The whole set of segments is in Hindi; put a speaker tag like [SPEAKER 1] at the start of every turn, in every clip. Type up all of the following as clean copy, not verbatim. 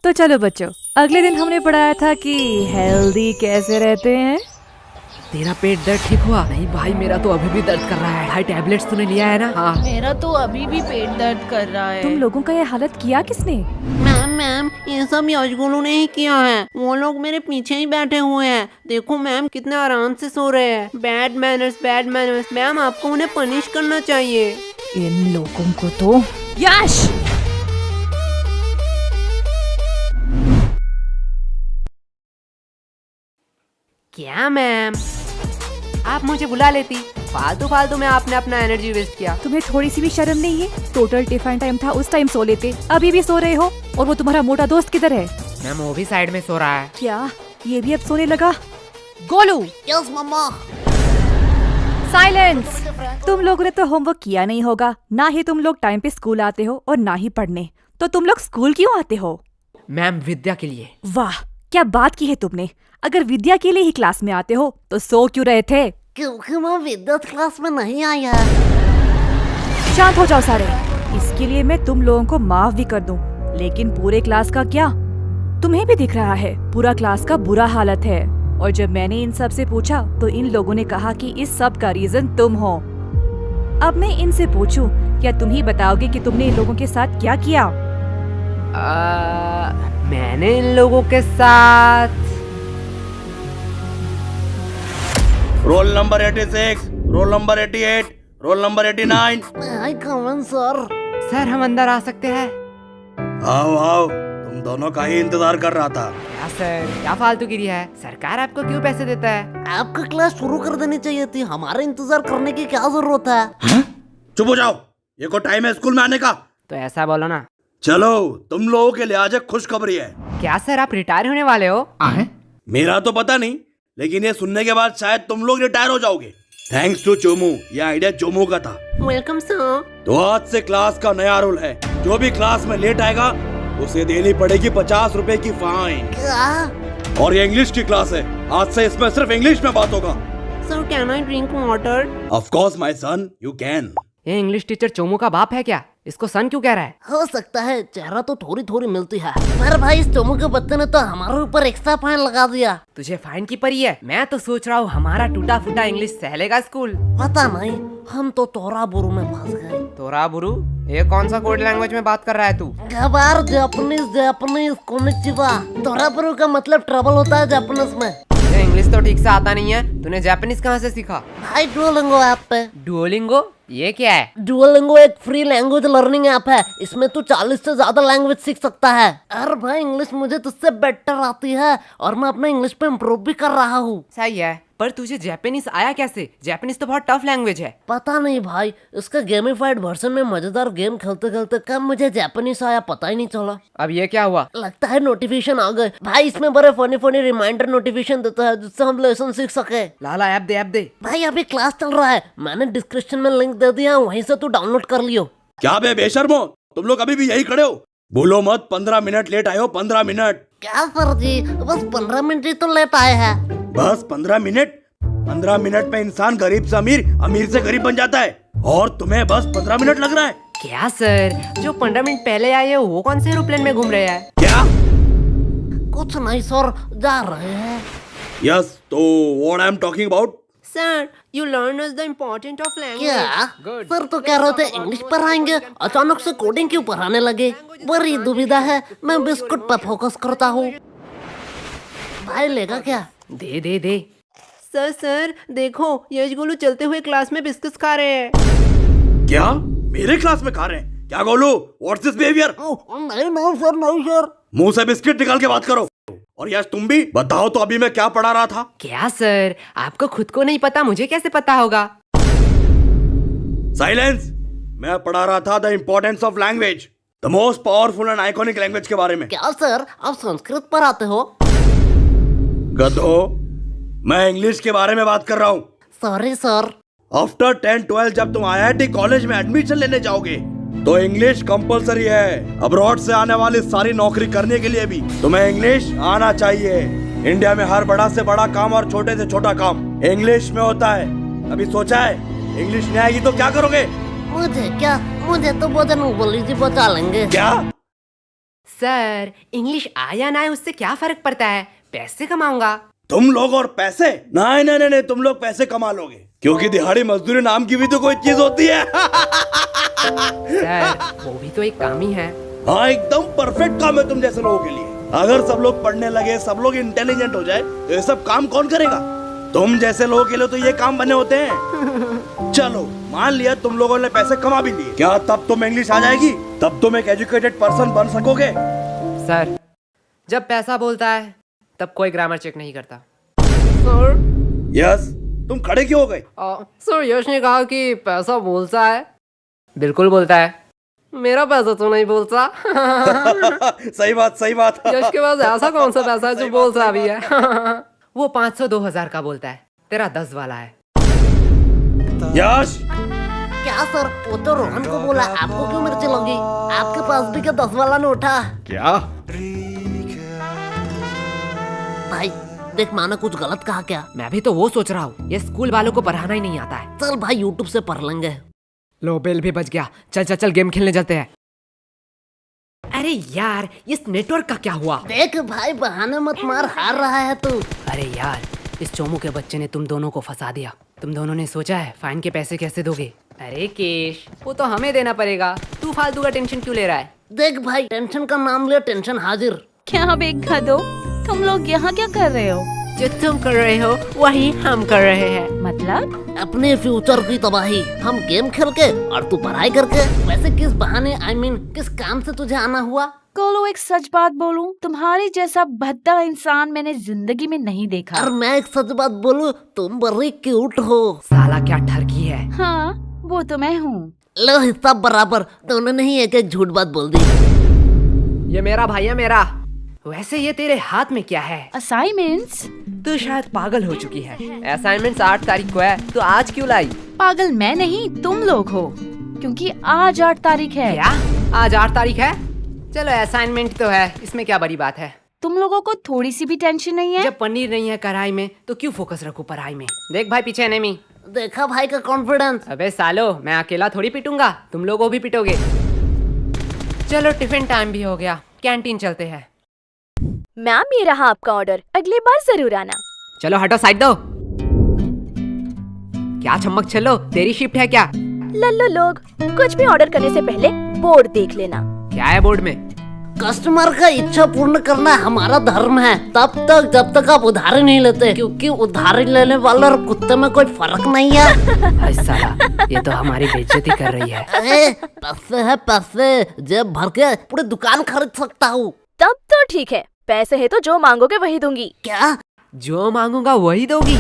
[SPEAKER 1] तो चलो बच्चों, अगले दिन हमने पढ़ाया था कि हेल्दी कैसे रहते हैं।
[SPEAKER 2] तेरा पेट दर्द ठीक हुआ? नहीं भाई, मेरा तो अभी भी दर्द कर रहा है। भाई टैबलेट्स तूने लिया है ना? हाँ।
[SPEAKER 3] मेरा तो अभी भी पेट दर्द कर रहा है।
[SPEAKER 1] तुम लोगों का ये हालत किया किसने?
[SPEAKER 4] मैम ये सब यशगुलू ने ही किया है। वो लोग मेरे पीछे ही बैठे हुए हैं। देखो मैम कितने आराम से सो रहे हैं। Bad manners. मैम आपको उन्हें पनिश करना चाहिए।
[SPEAKER 1] इन लोगों को तो। यश!
[SPEAKER 2] क्या मैम, आप मुझे बुला लेती। फालतू में आपने अपना एनर्जी वेस्ट किया।
[SPEAKER 1] तुम्हें थोड़ी सी भी शर्म नहीं है? टोटल टिफिन टाइम था, उस टाइम सो लेते। अभी भी सो रहे हो? और वो तुम्हारा मोटा दोस्त किधर है?
[SPEAKER 2] मैम वो भी साइड में सो रहा है।
[SPEAKER 1] क्या ये भी अब सोने लगा? गोलू!
[SPEAKER 4] यस मम्मा।
[SPEAKER 1] साइलेंस! तुम लोगों ने तो होमवर्क किया नहीं होगा। ना ही तुम लोग टाइम पे स्कूल आते हो और ना ही पढ़ने। तो तुम लोग स्कूल क्यों आते हो?
[SPEAKER 2] मैम विद्या के लिए।
[SPEAKER 1] वाह, क्या बात की है तुमने। अगर विद्या के लिए ही क्लास में आते हो तो सो क्यों रहे थे?
[SPEAKER 4] क्योंकि मैं विद्युत क्लास में नहीं आया।
[SPEAKER 1] शांत हो जाओ सारे। इसके लिए मैं तुम लोगों को माफ भी कर दूं, लेकिन पूरे क्लास का क्या? तुम्हें भी दिख रहा है पूरा क्लास का बुरा हालत है। और जब मैंने इन सब से पूछा तो इन लोगों ने कहा कि इस सब का रीजन तुम हो। अब मैं इनसे पूछूं, क्या तुम ही बताओगे कि तुमने इन लोगों के साथ क्या किया?
[SPEAKER 2] मैंने इन लोगों के साथ
[SPEAKER 5] roll number 86, roll number 88, roll number 89।
[SPEAKER 4] आई कमन सर।
[SPEAKER 2] सर हम अंदर आ सकते हैं?
[SPEAKER 5] आओ आओ, तुम दोनों का ही इंतजार कर रहा था।
[SPEAKER 2] क्या सर, क्या फालतूगिरी है? सरकार आपको क्यों पैसे देता है?
[SPEAKER 4] आपका क्लास शुरू कर देनी चाहिए थी। हमारे इंतजार करने की क्या जरूरत है?
[SPEAKER 5] चुप हो जाओ, ये को टाइम है स्कूल में आने का।
[SPEAKER 2] तो ऐसा बोलो ना।
[SPEAKER 5] चलो, तुम लोगों के लिए आज एक खुशखबरी है।
[SPEAKER 2] क्या सर, आप रिटायर होने वाले हो?
[SPEAKER 5] मेरा तो पता नहीं, लेकिन ये सुनने के बाद शायद तुम लोग रिटायर हो जाओगे। थैंक्स टू चोमू, ये आइडिया चोमू का था।
[SPEAKER 4] Welcome sir.
[SPEAKER 5] तो आज से क्लास का नया रूल है, जो भी क्लास में लेट आएगा उसे देनी पड़ेगी 50 रुपए की फाइन।
[SPEAKER 4] क्या?
[SPEAKER 5] और ये इंग्लिश की क्लास है, आज से इसमें सिर्फ इंग्लिश में बात होगा।
[SPEAKER 4] Sir can I drink water?
[SPEAKER 5] Of course my son, you can.
[SPEAKER 2] ये इंग्लिश टीचर चोमू का बाप है क्या? इसको सन क्यों कह रहा है?
[SPEAKER 4] हो सकता है, चेहरा तो थोड़ी मिलती है। पर भाई इस चोमू के बच्चे ने तो हमारे ऊपर एक्स्ट्रा फाइन लगा दिया।
[SPEAKER 2] तुझे फाइन की पड़ी है? मैं तो सोच रहा हूँ हमारा टूटा फूटा इंग्लिश सहलेगा स्कूल।
[SPEAKER 4] पता नहीं, हम तो तोरा बुरु में फंस गए।
[SPEAKER 2] तोरा बुरु? ये कौन सा कोड लैंग्वेज में बात कर रहा है तू?
[SPEAKER 4] गबार जापानीज कोनिचिवा। तोरा बुरु का मतलब ट्रबल होता है जापानीज में।
[SPEAKER 2] ये इंग्लिश तो ठीक से आता नहीं है, तूने जापानीज कहाँ से सीखा?
[SPEAKER 4] भाई डुओलिंगो ऐप पे।
[SPEAKER 2] डुओलिंगो? ये क्या है?
[SPEAKER 4] डुओलिंगो एक फ्री लैंग्वेज लर्निंग ऐप है। इसमें तू 40 से ज्यादा लैंग्वेज सीख सकता है। अरे भाई इंग्लिश मुझे तुझसे बेटर आती है और मैं अपना इंग्लिश पे इम्प्रूव भी कर रहा हूँ।
[SPEAKER 2] सही है, पर तुझे जापानीज आया कैसे? जापानीज तो बहुत टफ लैंग्वेज है।
[SPEAKER 4] पता नहीं भाई, इसका गेमिफाइड वर्जन में मजेदार गेम खेलते खेलते कब मुझे जापानीज आया पता ही नहीं चला।
[SPEAKER 2] अब ये क्या हुआ?
[SPEAKER 4] लगता है नोटिफिकेशन आ गए। भाई इसमें बड़े फनी रिमाइंडर नोटिफिकेशन देता है जिससे हम लेसन सीख सके।
[SPEAKER 2] लाला ऐप दे।
[SPEAKER 4] भाई अभी क्लास चल रहा है, मैंने डिस्क्रिप्शन में लिंक दे दिया, वहीं से तू डाउनलोड कर लियो।
[SPEAKER 5] क्या बे बेशर्मो, तुम लोग अभी भी यही खड़े हो? बोलो मत 15 मिनट लेट आए हो। 15 मिनट?
[SPEAKER 4] क्या सर जी, बस 15 मिनट ही तो लेट आए हैं।
[SPEAKER 5] बस 15 मिनट? 15 मिनट में इंसान गरीब से अमीर, अमीर से गरीब बन जाता है, और तुम्हें बस 15 मिनट लग रहा है?
[SPEAKER 2] क्या सर, जो 15 मिनट पहले आए हैं वो कौन से एरोप्लेन में घूम रहे हैं?
[SPEAKER 5] क्या?
[SPEAKER 4] कुछ नहीं सर, जा रहे हैं।
[SPEAKER 5] यस, तो what I am talking about?
[SPEAKER 2] Sir, you learn us the important of language.
[SPEAKER 4] क्या?
[SPEAKER 2] Good.
[SPEAKER 4] सर तो कह रहे थे इंग्लिश पढ़ाएंगे, अचानक से कोडिंग क्यों पढ़ाने लगे? बड़ी दुविधा है, मैं बिस्कुट पर फोकस करता हूँ। भाई लेगा क्या?
[SPEAKER 2] दे। सर देखो, यशगुलू चलते हुए क्लास में बिस्किट्स खा रहे हैं।
[SPEAKER 5] क्या मेरे क्लास में खा रहे हैं? क्या गोलू, व्हाट्स दिस बिहेवियर?
[SPEAKER 4] नहीं सर।
[SPEAKER 5] मुंह से बिस्किट निकाल के बात करो। और यश तुम भी बताओ तो, अभी मैं क्या पढ़ा रहा था?
[SPEAKER 2] क्या सर, आपको खुद को नहीं पता, मुझे कैसे पता होगा?
[SPEAKER 5] साइलेंस! मैं पढ़ा रहा था the importance of language, the most powerful and iconic language के बारे में।
[SPEAKER 4] क्या सर, आप संस्कृत पढ़ाते हो?
[SPEAKER 5] गधो, मैं इंग्लिश के बारे में बात कर रहा हूँ।
[SPEAKER 4] Sorry sir.
[SPEAKER 5] आफ्टर 10-12 जब तुम IIT कॉलेज में एडमिशन लेने जाओगे तो इंग्लिश कंपलसरी है। अब्रॉड से आने वाली सारी नौकरी करने के लिए भी तुम्हें इंग्लिश आना चाहिए। इंडिया में हर बड़ा से बड़ा काम और छोटे से छोटा काम इंग्लिश में होता है। अभी सोचा है इंग्लिश नहीं आएगी तो क्या करोगे?
[SPEAKER 4] मुझे क्या, मुझे तो बोधन बोली जी बचा लेंगे।
[SPEAKER 5] क्या?
[SPEAKER 2] सर इंग्लिश आया ना है उससे क्या फर्क पड़ता है, पैसे कमाऊंगा।
[SPEAKER 5] तुम लोग और पैसे? नहीं नहीं नहीं, तुम लोग पैसे कमा लोगे, क्योंकि दिहाड़ी मजदूरी नाम की भी तो कोई चीज होती है।
[SPEAKER 2] सर वो भी तो एक काम ही है।
[SPEAKER 5] हाँ एकदम परफेक्ट काम है तुम जैसे लोगों के लिए। अगर सब लोग पढ़ने लगे, सब लोग इंटेलिजेंट हो जाए, तो ये सब काम कौन करेगा? तुम जैसे लोगों के लिए तो ये काम बने होते हैं। चलो मान लिया तुम लोगों ने पैसे कमा भी लिए, क्या तब तुम इंग्लिश आ जाएगी? तब तुम एक एजुकेटेड पर्सन बन सकोगे?
[SPEAKER 2] सर जब पैसा बोलता है तब कोई ग्रामर चेक नहीं करता।
[SPEAKER 4] सर
[SPEAKER 5] यस, तुम खड़े क्यों हो गए?
[SPEAKER 4] सर यश ने कहा कि पैसा बोलता है।
[SPEAKER 2] बिल्कुल बोलता है।
[SPEAKER 4] मेरा पैसा तो नहीं बोलता।
[SPEAKER 5] सही बात, सही बात।
[SPEAKER 4] यश के पास ऐसा कौन सा पैसा है जो बोलता भी है?
[SPEAKER 2] वो 500-2000 का बोलता है, तेरा 10 वाला है।
[SPEAKER 5] यश,
[SPEAKER 6] क्या सर, वो तो रोहन को बोला, आपको क्यों मिर्ची लगी? आपके पास भी क्या 10 वाला नोट है?
[SPEAKER 5] क्या?
[SPEAKER 6] भाई देख, माना कुछ गलत कहा क्या?
[SPEAKER 2] मैं भी तो वो सोच रहा हूँ, ये स्कूल वालों को पढ़ाना ही नहीं आता है।
[SPEAKER 6] चल भाई यूट्यूब से पढ़ लेंगे।
[SPEAKER 2] लो बेल भी बच गया। चल चल चल गेम खेलने चलते हैं। अरे यार इस नेटवर्क का क्या हुआ?
[SPEAKER 6] देख भाई, बहाने मत मार, हार रहा है तू।
[SPEAKER 2] अरे यार इस चोमू के बच्चे ने तुम दोनों को फंसा दिया। तुम दोनों ने सोचा है फाइन के पैसे कैसे दोगे? अरे केश, वो तो हमें देना पड़ेगा, तू फालतू का टेंशन क्यों ले रहा है?
[SPEAKER 6] देख भाई, टेंशन का नाम ले, टेंशन हाजिर।
[SPEAKER 3] क्या बेखा दो, तुम लोग यहाँ क्या कर रहे हो?
[SPEAKER 2] जो तुम कर रहे हो वही हम कर रहे हैं।
[SPEAKER 3] मतलब?
[SPEAKER 6] अपने फ्यूचर की तबाही, हम गेम खेल के और तू पढ़ाई करके। वैसे किस बहाने, I mean, किस काम से तुझे आना हुआ?
[SPEAKER 3] कोलो एक सच बात बोलूं, तुम्हारी जैसा भद्दा इंसान मैंने जिंदगी में नहीं देखा।
[SPEAKER 6] और मैं एक सच बात बोलूं, तुम बड़ी क्यूट हो।
[SPEAKER 2] साला क्या ठरकी है।
[SPEAKER 3] हाँ वो तो मैं हूँ।
[SPEAKER 6] लो हिस्सा बराबर, दोनों ने ही एक एक झूठ बात बोल दी।
[SPEAKER 2] ये मेरा भाई है मेरा। वैसे ये तेरे हाथ में क्या है?
[SPEAKER 3] असाइनमेंट्स?
[SPEAKER 2] तू शायद पागल हो चुकी है। असाइनमेंट्स 8 तारीख को है, तो आज क्यों लाई?
[SPEAKER 3] पागल मैं नहीं, तुम लोग हो, क्योंकि आज 8 तारीख है।
[SPEAKER 2] क्या आज 8 तारीख है? चलो असाइनमेंट तो है, इसमें क्या बड़ी बात है।
[SPEAKER 3] तुम लोगों को थोड़ी सी भी टेंशन नहीं है?
[SPEAKER 2] जब पनीर नहीं है कढ़ाई में तो क्यों फोकस रखूं पढ़ाई में। देख भाई पीछे एनिमी।
[SPEAKER 6] देखा भाई का कॉन्फिडेंस।
[SPEAKER 2] अबे सालो, मैं अकेला थोड़ी पिटूंगा, तुम लोगों भी पिटोगे। चलो टिफिन टाइम भी हो गया, कैंटीन चलते हैं।
[SPEAKER 7] मैम ये रहा आपका ऑर्डर, अगली बार जरूर आना।
[SPEAKER 2] चलो हटो, साइड दो। क्या चम्मक चलो, तेरी शिफ्ट है क्या?
[SPEAKER 7] लल्लो लोग, कुछ भी ऑर्डर करने से पहले बोर्ड देख लेना।
[SPEAKER 2] क्या है बोर्ड में?
[SPEAKER 6] कस्टमर का इच्छा पूर्ण करना हमारा धर्म है, तब तक जब तक आप उधारी नहीं लेते, क्योंकि उधारी लेने वाले और कुत्ते में कोई फर्क नहीं है।
[SPEAKER 2] अरे साला, ये तो हमारी बेइज्जती कर रही है।
[SPEAKER 6] अरे पैसे है पैसे, जेब भर के पूरी दुकान खरीद सकता हूँ।
[SPEAKER 7] तब तो ठीक है, पैसे है तो जो मांगोगे वही दूंगी।
[SPEAKER 6] क्या?
[SPEAKER 2] जो मांगूंगा वही दोगी?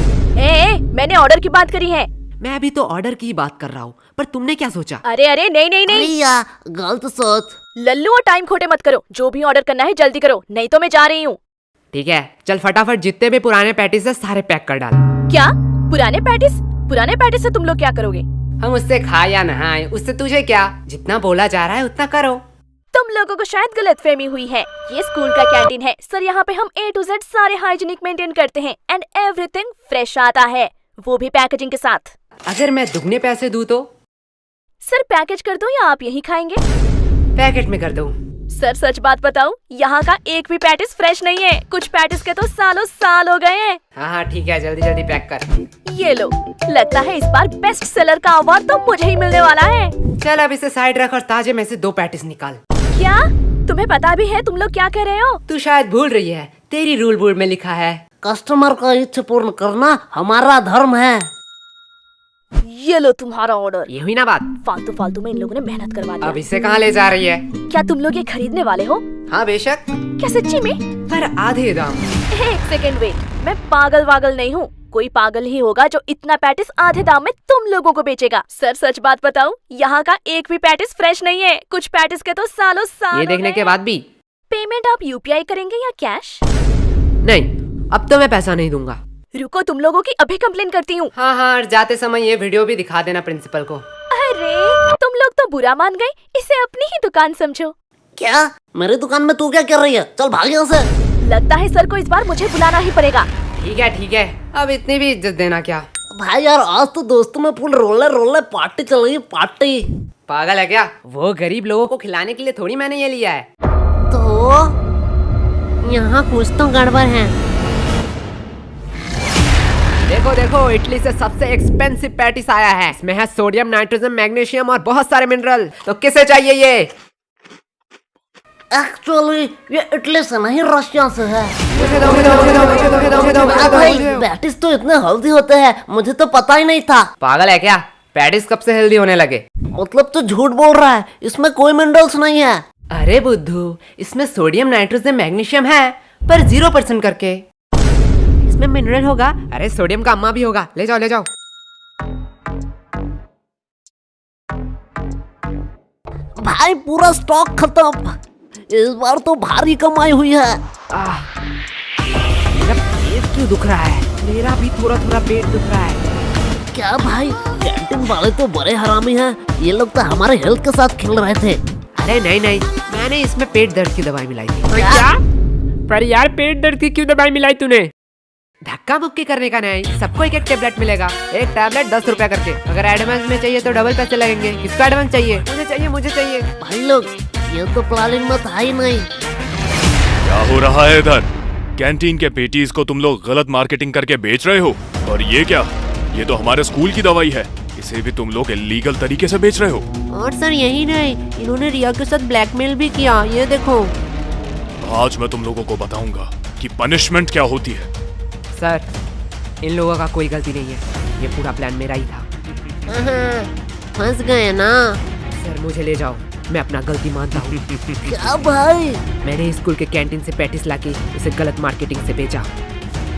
[SPEAKER 7] मैंने ऑर्डर की बात करी है।
[SPEAKER 2] मैं अभी तो ऑर्डर की बात कर रहा हूँ, पर तुमने क्या सोचा?
[SPEAKER 7] अरे अरे नहीं नहीं नहीं,
[SPEAKER 6] या गलत सोच।
[SPEAKER 7] लल्लू और टाइम खोटे मत करो, जो भी ऑर्डर करना है जल्दी करो, नहीं तो मैं जा रही हूँ।
[SPEAKER 2] ठीक है चल फटाफट, जितने भी पुराने पैटीज है सारे पैक कर डाल।
[SPEAKER 7] क्या पुराने पैटिस? पुराने पैटिस से तुम लोग क्या करोगे?
[SPEAKER 2] हम उससे खाए या नहाए, उससे तुझे क्या? जितना बोला जा रहा है उतना करो।
[SPEAKER 7] तुम लोगों को शायद गलतफहमी हुई है, ये स्कूल का कैंटीन है सर, यहाँ पे हम A to Z सारे हाइजीनिक मेंटेन करते हैं एंड एवरीथिंग फ्रेश आता है, वो भी पैकेजिंग के साथ।
[SPEAKER 2] अगर मैं दुगने पैसे दूं तो?
[SPEAKER 7] सर पैकेज कर दूं या आप यही खाएंगे?
[SPEAKER 2] पैकेट में कर दूं।
[SPEAKER 7] सर सच बात बताऊं, यहाँ का एक भी पैटिस फ्रेश नहीं है, कुछ पैटिस के तो सालों साल हो गए हैं।
[SPEAKER 2] हाँ ठीक है, जल्दी जल्दी पैक कर।
[SPEAKER 7] ये लो, लगता है इस बार बेस्ट सेलर का अवार्ड तो मुझे ही मिलने वाला है।
[SPEAKER 2] चल अब इसे साइड रख और ताजे में से 2 पैटिस निकाल।
[SPEAKER 7] क्या तुम्हें पता भी है तुम लोग क्या कर रहे हो?
[SPEAKER 2] तू शायद भूल रही है, तेरी रूल बोर्ड में लिखा है
[SPEAKER 6] कस्टमर का इच्छा पूर्ण करना हमारा धर्म है।
[SPEAKER 7] ये लो तुम्हारा ऑर्डर।
[SPEAKER 2] ये हुई ना बात?
[SPEAKER 7] फालतू फालतू में इन लोगों ने मेहनत करवा
[SPEAKER 2] अब
[SPEAKER 7] दी।
[SPEAKER 2] इसे कहाँ ले जा रही है?
[SPEAKER 7] क्या तुम लोग ये खरीदने वाले हो?
[SPEAKER 2] हाँ बेशक,
[SPEAKER 7] क्या सच्ची में?
[SPEAKER 2] पर आधे दाम।
[SPEAKER 7] एक सेकेंड वेट, मैं पागल वागल नहीं हूँ, कोई पागल ही होगा जो इतना पैटिस आधे दाम में तुम लोगों को बेचेगा। सर सच बात बताऊं, यहाँ का एक भी पैटिस फ्रेश नहीं है, कुछ पैटिस के तो सालों साल
[SPEAKER 2] ये देखने के बाद भी?
[SPEAKER 7] पेमेंट आप UPI करेंगे या कैश?
[SPEAKER 2] नहीं, अब तो मैं पैसा नहीं दूंगा।
[SPEAKER 7] रुको, तुम लोगों की अभी कंप्लेन करती हूँ।
[SPEAKER 2] हाँ हाँ, और जाते समय ये वीडियो भी दिखा देना प्रिंसिपल को।
[SPEAKER 7] अरे तुम लोग तो बुरा मान गए, इसे अपनी ही दुकान समझो।
[SPEAKER 6] क्या? मेरी दुकान में तू क्या कर रही है? चल भाग यहाँ से।
[SPEAKER 7] लगता है सर को इस बार मुझे बुलाना ही पड़ेगा।
[SPEAKER 2] ठीक है, अब इतनी भी इज्जत देना क्या?
[SPEAKER 6] भाई यार, आज तो दोस्तों में फुल रोले पार्टी चल रही है, पार्टी।
[SPEAKER 2] पागल है क्या? वो गरीब लोगों को खिलाने के लिए थोड़ी मैंने ये लिया है।
[SPEAKER 6] तो यहाँ कुछ तो गड़बड़ है।
[SPEAKER 2] देखो देखो, इटली से सबसे एक्सपेंसिव पैटिस आया है। इसमें है सोडियम, नाइट्रोजन, मैग्नीशियम और बहुत सारे मिनरल। तो किसे चाहिए ये?
[SPEAKER 6] एक्चुअली ये इटली से नहीं, रशिया से है।
[SPEAKER 2] मुझे दो, मुझे दो, मुझे दो, मुझे दो, मुझे दो, मुझे दो, मुझे दो,
[SPEAKER 6] भाई
[SPEAKER 2] मुझे दो।
[SPEAKER 6] पैटिस तो इतने हेल्दी होते हैं, मुझे तो पता ही नहीं था।
[SPEAKER 2] पागल है क्या? पैटिस कब से हेल्दी होने लगे?
[SPEAKER 6] मतलब तो झूठ बोल रहा है, इसमें कोई मिनरल्स नहीं है।
[SPEAKER 2] अरे बुद्धू, इसमें सोडियम, नाइट्रोजन, मैग्नीशियम है, पर 0% करके। इसमें मिनरल होगा। अरे सोडियम का अम्मा भी होगा। ले जाओ, ले जाओ।
[SPEAKER 6] भाई पूरा स्टॉक खत्म। इस बार तो भारी कमाई हुई है।
[SPEAKER 2] मेरा पेट क्यों दुख रहा है? मेरा भी थोड़ा थोड़ा पेट दुख रहा है।
[SPEAKER 6] क्या भाई, कैंटीन वाले तो बड़े हरामी हैं। ये लोग तो हमारे हेल्थ के साथ खेल रहे थे।
[SPEAKER 2] अरे नहीं नहीं, मैंने इसमें पेट दर्द की दवाई मिलाई थी।
[SPEAKER 6] क्या?
[SPEAKER 2] पर यार, पेट दर्द की क्यों दवाई मिलाई तूने? धक्का मुक्की करने का नहीं, सबको एक एक टेबलेट मिलेगा। एक टैबलेट 10 रुपया करके। अगर एडवांस में चाहिए तो डबल पैसे लगेंगे। किसको एडवांस चाहिए? मुझे चाहिए, मुझे चाहिए।
[SPEAKER 6] भाई लोग, ये तो प्लानिंग में था ही नहीं।
[SPEAKER 8] क्या हो रहा है इधर? कैंटीन के पेटीज को तुम लोग गलत मार्केटिंग करके बेच रहे हो। और ये क्या? ये तो हमारे स्कूल की दवाई है। इसे भी तुम लोग इलीगल तरीके से बेच रहे हो।
[SPEAKER 4] और सर यही नहीं, इन्होंने रिया के साथ ब्लैकमेल भी किया। ये देखो।
[SPEAKER 8] आज मैं तुम लोगों को बताऊंगा कि पनिशमेंट क्या होती है।
[SPEAKER 2] सर, इन लोगों का कोई गलती नहीं है। ये पूरा प्लान मेरा ही था।
[SPEAKER 4] फंस गए ना।
[SPEAKER 2] सर मुझे ले जाओ, मैं अपना गलती मानता हूँ।
[SPEAKER 6] क्या भाई?
[SPEAKER 2] मैंने स्कूल के कैंटीन से पैटिस लाके इसे गलत मार्केटिंग से बेचा,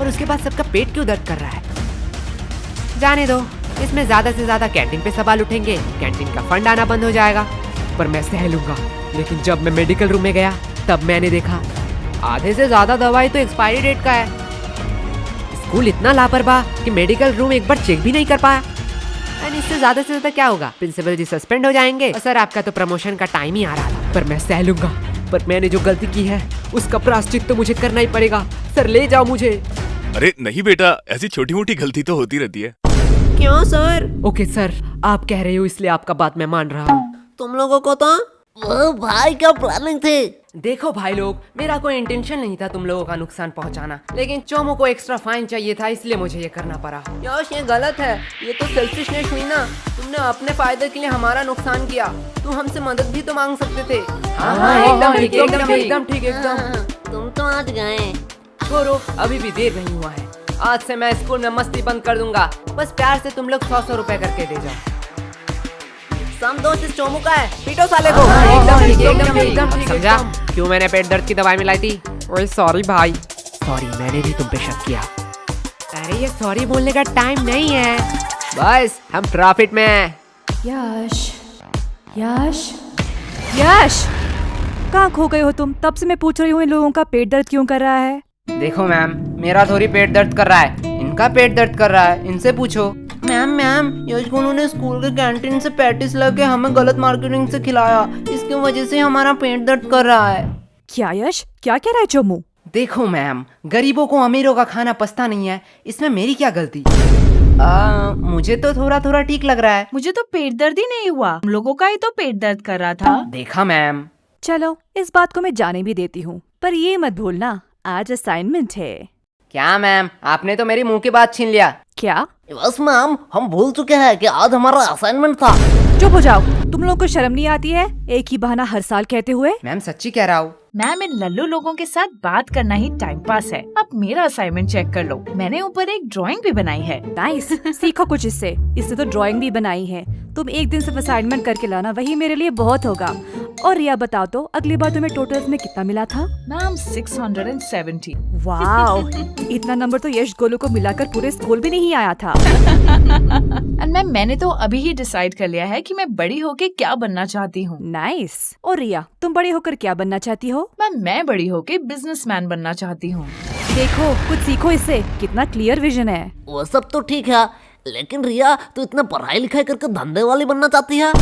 [SPEAKER 2] और उसके बाद सबका पेट क्यों दर्द कर रहा है? जाने दो, इसमें ज्यादा से ज्यादा कैंटीन पे सवाल उठेंगे, कैंटीन का फंड आना बंद हो जाएगा, पर मैं सह लूंगा। लेकिन जब मैं मेडिकल रूम में गया तब मैंने देखा आधे से ज्यादा दवाई तो एक्सपायरी डेट का है। स्कूल इतना लापरवाह कि मेडिकल रूम एक बार चेक भी नहीं कर पाया। एंड इससे ज्यादा से ज्यादा क्या होगा? प्रिंसिपल जी सस्पेंड हो जाएंगे। और सर, आपका तो प्रमोशन का टाइम ही आ रहा था, पर मैं सह लूंगा। पर मैंने जो गलती की है उसका प्रायश्चित तो मुझे करना ही पड़ेगा। सर ले जाओ मुझे।
[SPEAKER 8] अरे नहीं बेटा, ऐसी छोटी मोटी गलती तो होती रहती है।
[SPEAKER 4] क्यों सर?
[SPEAKER 2] ओके सर, आप कह रहे हो इसलिए आपका बात मैं मान रहा हूँ।
[SPEAKER 4] तुम लोगों को तो
[SPEAKER 6] वो भाई क्या प्लानिंग थी?
[SPEAKER 2] देखो भाई लोग, मेरा कोई इंटेंशन नहीं था तुम लोगों का नुकसान पहुंचाना, लेकिन चोमो को एक्स्ट्रा फाइन चाहिए था, इसलिए मुझे ये करना पड़ा।
[SPEAKER 4] यश, ये गलत है। ये तो सेल्फिशनेस हुई ना। तुमने अपने फायदे के लिए हमारा नुकसान किया। तुम हमसे मदद भी तो मांग सकते थे।
[SPEAKER 2] हाँ, एकदम ठीक, एकदम ठीक, एकदम ठीक, एकदम।
[SPEAKER 6] तुम तो आज गए।
[SPEAKER 2] छोड़ो, अभी भी देर नहीं हुआ है। आज से मैं स्कूल में मस्ती बंद कर दूंगा। बस प्यार से तुम लोग 100 रुपए करके दे जाओ।
[SPEAKER 4] सम दोस्त इस चोमू का है, पीटो साले को।
[SPEAKER 2] एकदम ठीक, एकदम ठीक, एकदम ठीक,
[SPEAKER 4] समझा
[SPEAKER 2] एकदम।
[SPEAKER 4] क्यों मैंने पेट दर्द की दवाई मिलाई थी? ओए सॉरी भाई।
[SPEAKER 2] सॉरी, मैंने भी तुम पे शक किया। अरे ये सॉरी बोलने का टाइम नहीं है। बस हम प्रॉफिट में हैं।
[SPEAKER 1] यश, यश, यश, कहाँ खो गए हो तुम? तब से मैं पूछ रही हूँ इन लोगों का पेट दर्द क्यों कर रहा है?
[SPEAKER 2] देखो मैम, मेरा थोड़ी पेट दर्द कर रहा है, इनका पेट दर्द कर रहा है। इनसे पूछो।
[SPEAKER 4] मैम, यश गुनू ने स्कूल के कैंटीन से पैटिस लाके हमें गलत मार्केटिंग से खिलाया। इसकी वजह से हमारा पेट दर्द कर रहा है।
[SPEAKER 1] क्या यश, क्या कह रहा है चोमू?
[SPEAKER 2] देखो मैम, गरीबों को अमीरों का खाना पछता नहीं है, इसमें मेरी क्या गलती? मुझे तो थोड़ा थोड़ा ठीक लग रहा है।
[SPEAKER 3] मुझे तो पेट दर्द ही नहीं हुआ, हम लोगों का ही तो पेट दर्द कर रहा था।
[SPEAKER 2] देखा मैम।
[SPEAKER 1] चलो, इस बात को मैं जाने भी देती हूँ, पर ये मत भूलना आज असाइनमेंट है।
[SPEAKER 2] क्या मैम, आपने तो मेरी मुंह की बात छीन लिया।
[SPEAKER 1] क्या?
[SPEAKER 6] बस मैम, हम भूल चुके हैं कि आज हमारा असाइनमेंट था।
[SPEAKER 1] चुप हो जाओ, तुम लोगों को शर्म नहीं आती है एक ही बहाना हर साल कहते हुए?
[SPEAKER 2] मैम सच्ची कह रहा हूँ।
[SPEAKER 3] मैम, इन लल्लू लोगों के साथ बात करना ही टाइम पास है। अब मेरा असाइनमेंट चेक कर लो, मैंने ऊपर एक ड्राइंग भी बनाई है।
[SPEAKER 1] नाइस, सीखो कुछ इससे। इससे तो ड्राइंग भी बनाई है। तुम एक दिन सिर्फ असाइनमेंट करके लाना, वही मेरे लिए बहुत होगा। और रिया बताओ तो, अगली बार तुम्हें टोटल्स में कितना मिला था?
[SPEAKER 3] मैम 670।
[SPEAKER 1] वाओ, इतना नंबर तो यश गोलू को मिलाकर पूरे स्कूल भी नहीं आया था।
[SPEAKER 3] एंड मैम, मैंने तो अभी ही डिसाइड कर लिया है कि मैं बड़ी होके क्या बनना चाहती हूँ।
[SPEAKER 1] नाइस। और रिया, तुम बड़े होकर क्या बनना चाहती हो?
[SPEAKER 3] मैम, मैं बड़ी होके बिजनेसमैन बनना चाहती हूँ।
[SPEAKER 1] देखो, कुछ सीखो इससे, कितना क्लियर विजन है।
[SPEAKER 6] वो सब तो ठीक है, लेकिन रिया तू इतना पढ़ाई लिखाई करके धंधे वाली बनना चाहती है?